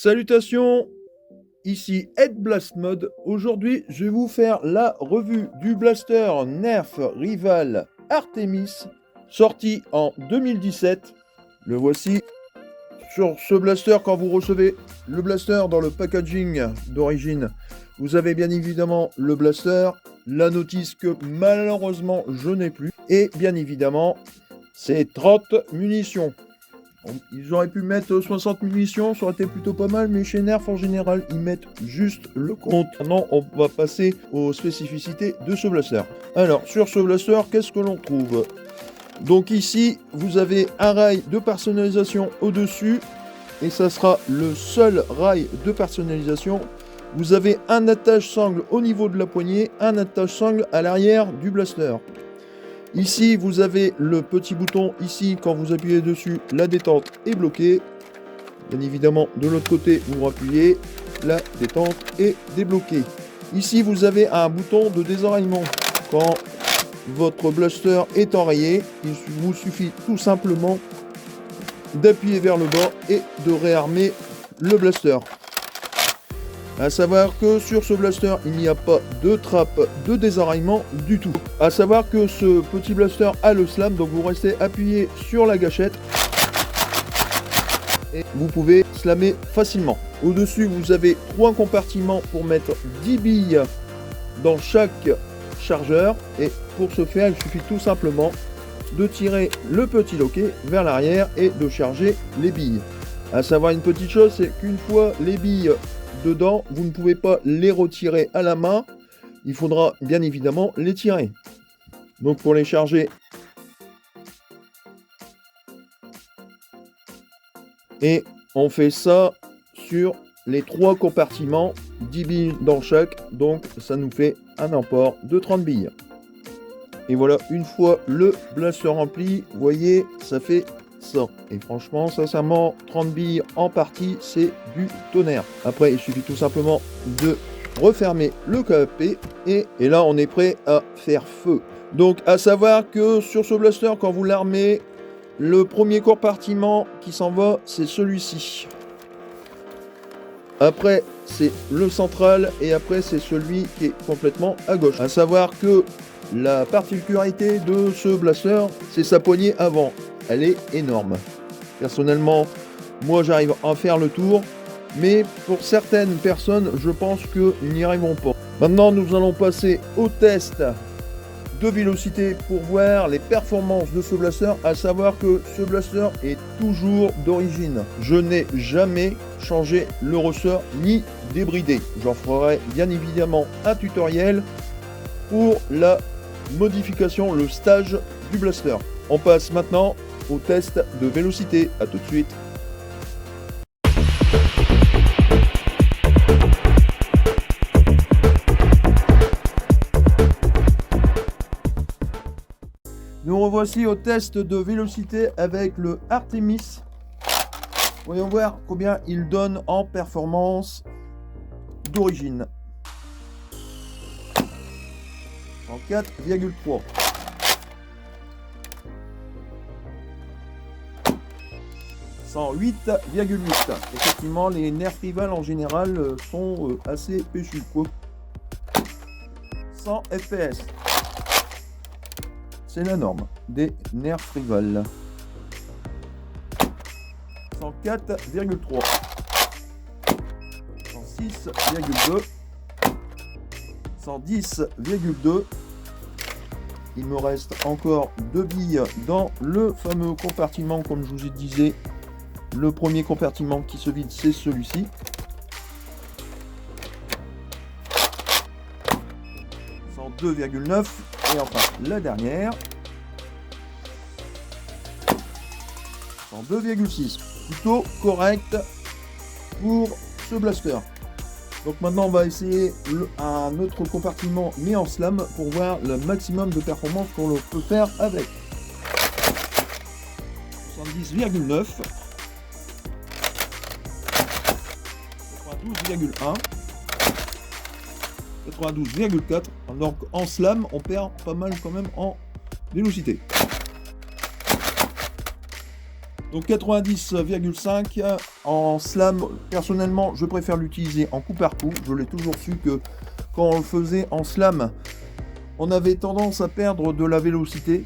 Salutations, ici Ed Blast Mode. Aujourd'hui, je vais vous faire la revue du blaster Nerf Rival Artemis, sorti en 2017. Le voici. Sur ce blaster, quand vous recevez le blaster dans le packaging d'origine, vous avez bien évidemment le blaster, la notice que malheureusement je n'ai plus, et bien évidemment, c'est 30 munitions. Ils auraient pu mettre 60 munitions, ça aurait été plutôt pas mal, mais chez Nerf en général, ils mettent juste le compte. Maintenant, on va passer aux spécificités de ce blaster. Alors, sur ce blaster, qu'est-ce que l'on trouve ? Donc ici, vous avez un rail de personnalisation au-dessus, et ça sera le seul rail de personnalisation. Vous avez un attache-sangle au niveau de la poignée, un attache-sangle à l'arrière du blaster. Ici, vous avez le petit bouton, ici, quand vous appuyez dessus, la détente est bloquée. Bien évidemment, de l'autre côté, vous appuyez, la détente est débloquée. Ici, vous avez un bouton de désenrayement. Quand votre blaster est enrayé, il vous suffit tout simplement d'appuyer vers le bas et de réarmer le blaster. A savoir que sur ce blaster, il n'y a pas de trappe de désenrayement du tout. A savoir que ce petit blaster a le slam, donc vous restez appuyé sur la gâchette et vous pouvez slammer facilement. Au-dessus, vous avez 3 compartiments pour mettre 10 billes dans chaque chargeur, et pour ce faire, il suffit tout simplement de tirer le petit loquet vers l'arrière et de charger les billes. A savoir une petite chose, c'est qu'une fois les billes dedans, vous ne pouvez pas les retirer à la main, il faudra bien évidemment les tirer. Donc pour les charger, et on fait ça sur les 3 compartiments, 10 billes dans chaque, donc ça nous fait un import de 30 billes. Et voilà, une fois le blaster rempli, vous voyez, ça fait ça. Et franchement, sincèrement, 30 billes en partie, c'est du tonnerre. Après, il suffit tout simplement de refermer le KEP et là, on est prêt à faire feu. Donc, à savoir que sur ce blaster, quand vous l'armez, le premier compartiment qui s'en va, c'est celui-ci. Après, c'est le central et après, c'est celui qui est complètement à gauche. À savoir que la particularité de ce blaster, c'est sa poignée avant. Elle est énorme. Personnellement, moi j'arrive à faire le tour, mais pour certaines personnes, je pense qu'ils n'y arriveront pas. Maintenant, nous allons passer au test de vélocité pour voir les performances de ce blaster, à savoir que ce blaster est toujours d'origine. Je n'ai jamais changé le ressort ni débridé. J'en ferai bien évidemment un tutoriel pour la modification, le stage du blaster. On passe maintenant au test de vélocité. A tout de suite. Nous revoici au test de vélocité avec le Artemis. Voyons voir combien il donne en performance d'origine. 104,3. 108,8. Effectivement, les Nerf Rival en général sont assez péchus, quoi. 100 FPS. C'est la norme des Nerf Rival. 104,3. 106,2. 110,2. Il me reste encore 2 billes dans le fameux compartiment, comme je vous ai dit. Le premier compartiment qui se vide, c'est celui-ci. 102,9. Et enfin, la dernière. 102,6. Plutôt correct pour ce blaster. Donc maintenant, on va essayer un autre compartiment, mais en slam, pour voir le maximum de performance qu'on peut faire avec. 70,9. 92,1, 92,4. Donc en slam, on perd pas mal quand même en vélocité. Donc 90,5 en slam, personnellement je préfère l'utiliser en coup par coup. Je l'ai toujours su que quand on le faisait en slam, on avait tendance à perdre de la vélocité.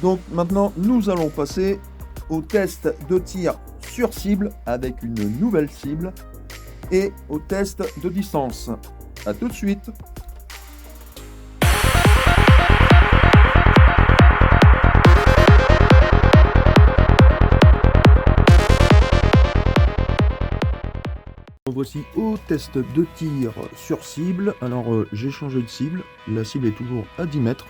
Donc maintenant nous allons passer au test de tir sur cible avec une nouvelle cible et au test de distance. A tout de suite. Voici au test de tir sur cible. Alors j'ai changé de cible, la cible est toujours à 10 mètres.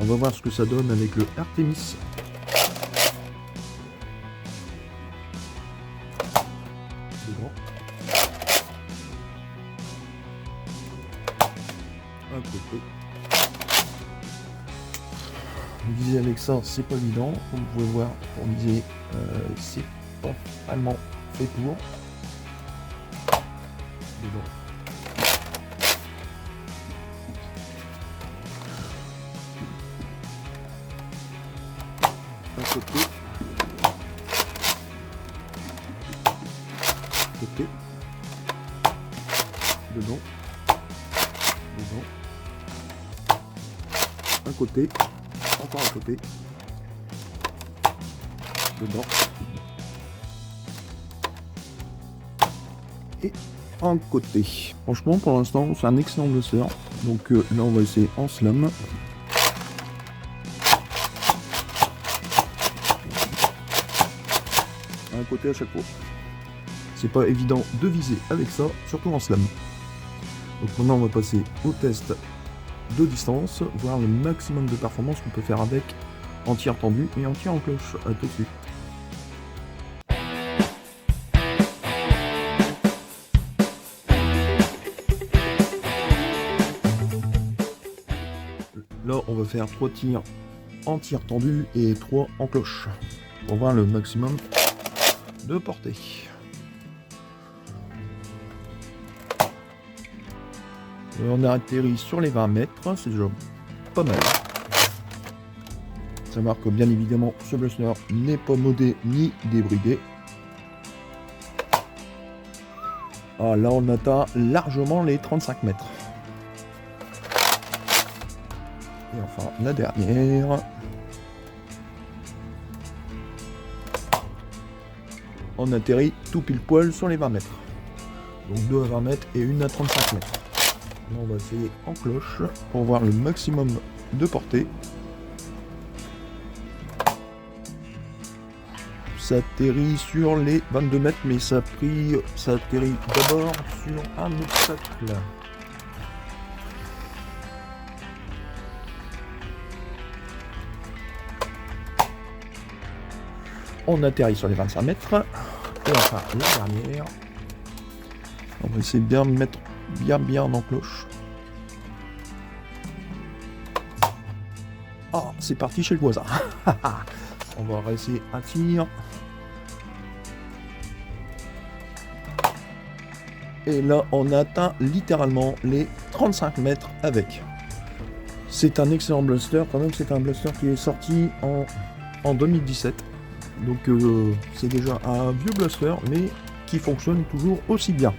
On va voir ce que ça donne avec le Artemis. Un côté. Viser avec ça, c'est pas évident. Comme vous pouvez voir, pour viser, c'est pas vraiment fait pour. Dedans. Un côté. Côté. Dedans. Dedans. Un côté. Encore un côté. Dedans. Et un côté. Franchement, pour l'instant, c'est un excellent blaster. Donc là, on va essayer en slam. Un côté à chaque fois. C'est pas évident de viser avec ça, surtout en slam. Donc maintenant, on va passer au test de distance, voir le maximum de performance qu'on peut faire avec en tir tendu et en tir en cloche. À tout de suite. Là, on va faire 3 tirs en tir tendu et 3 en cloche pour voir le maximum de portée. On a atterri sur les 20 mètres, c'est déjà pas mal. Savoir que bien évidemment, ce blaster n'est pas modé ni débridé. Ah, là, on atteint largement les 35 mètres. Et enfin, la dernière. On atterrit tout pile poil sur les 20 mètres. Donc 2 à 20 mètres et une à 35 mètres. Là, on va essayer en cloche pour voir le maximum de portée. Ça atterrit sur les 22 mètres, mais ça atterrit d'abord sur un obstacle. On atterrit sur les 25 mètres. Et enfin, la dernière. On va essayer de bien mettre bien en cloche. Oh, c'est parti chez le voisin. On va réessayer un tir. Et là, on atteint littéralement les 35 mètres avec. C'est un excellent blaster. Quand même, c'est un blaster qui est sorti en 2017. Donc c'est déjà un vieux blaster, mais qui fonctionne toujours aussi bien.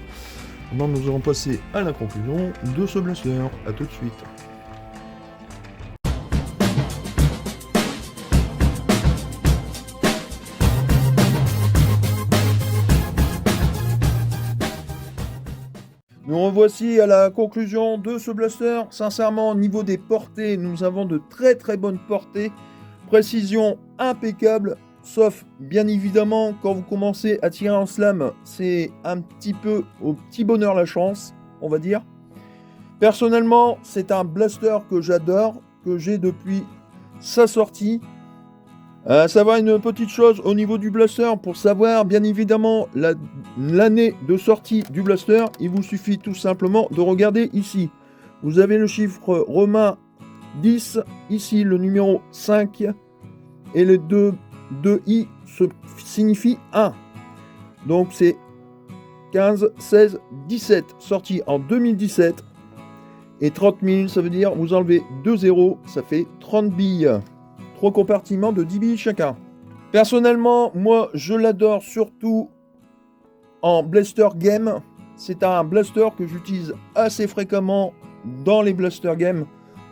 Maintenant, nous allons passer à la conclusion de ce blaster. A tout de suite. Nous revoici à la conclusion de ce blaster. Sincèrement, au niveau des portées, nous avons de très bonnes portées. Précision impeccable. Sauf, bien évidemment, quand vous commencez à tirer en slam, c'est un petit peu au petit bonheur la chance, on va dire. Personnellement, c'est un blaster que j'adore, que j'ai depuis sa sortie. Savoir une petite chose au niveau du blaster, pour savoir bien évidemment l'année de sortie du blaster, il vous suffit tout simplement de regarder ici. Vous avez le chiffre romain 10, ici le numéro 5, et les deux 2i signifie 1. Donc c'est 15, 16, 17, sorti en 2017. Et 30 000, ça veut dire vous enlevez 2 zéros, ça fait 30 billes. 3 compartiments de 10 billes chacun. Personnellement, moi, je l'adore surtout en blaster game. C'est un blaster que j'utilise assez fréquemment dans les blaster games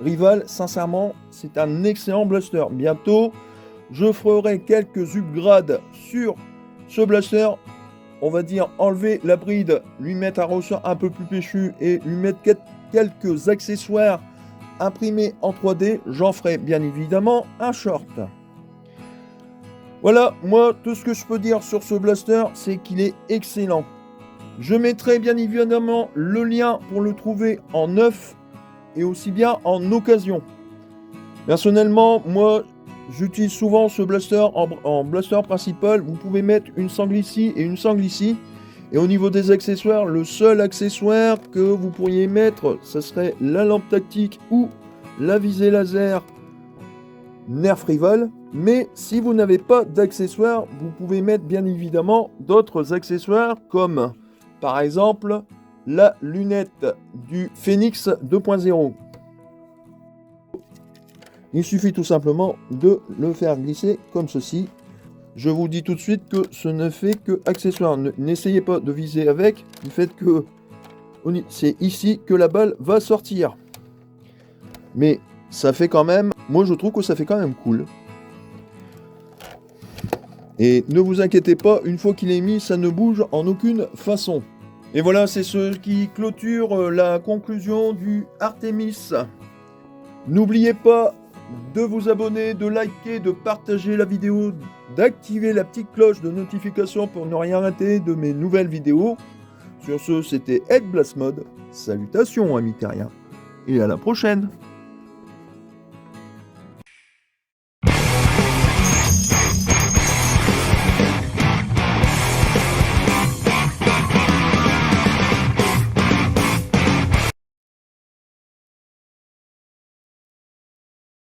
Rival. Sincèrement, c'est un excellent blaster. Bientôt, je ferai quelques upgrades sur ce blaster. On va dire enlever la bride, lui mettre un ressort un peu plus péchu et lui mettre quelques accessoires imprimés en 3D. J'en ferai bien évidemment un short. Voilà, moi, tout ce que je peux dire sur ce blaster, c'est qu'il est excellent. Je mettrai bien évidemment le lien pour le trouver en neuf et aussi bien en occasion. Personnellement, moi, j'utilise souvent ce blaster en blaster principal. Vous pouvez mettre une sangle ici et une sangle ici. Et au niveau des accessoires, le seul accessoire que vous pourriez mettre, ce serait la lampe tactique ou la visée laser Nerf Rival. Mais si vous n'avez pas d'accessoires, vous pouvez mettre bien évidemment d'autres accessoires comme par exemple la lunette du Phoenix 2.0. Il suffit tout simplement de le faire glisser comme ceci. Je vous dis tout de suite que ce ne fait que accessoire. N'essayez pas de viser avec. Du fait que c'est ici que la balle va sortir. Mais ça fait quand même... Moi je trouve que ça fait quand même cool. Et ne vous inquiétez pas, une fois qu'il est mis, ça ne bouge en aucune façon. Et voilà, c'est ce qui clôture la conclusion du Artemis. N'oubliez pas de vous abonner, de liker, de partager la vidéo, d'activer la petite cloche de notification pour ne rien rater de mes nouvelles vidéos. Sur ce, c'était Ed Blast Mode. Salutations amis terriens et à la prochaine.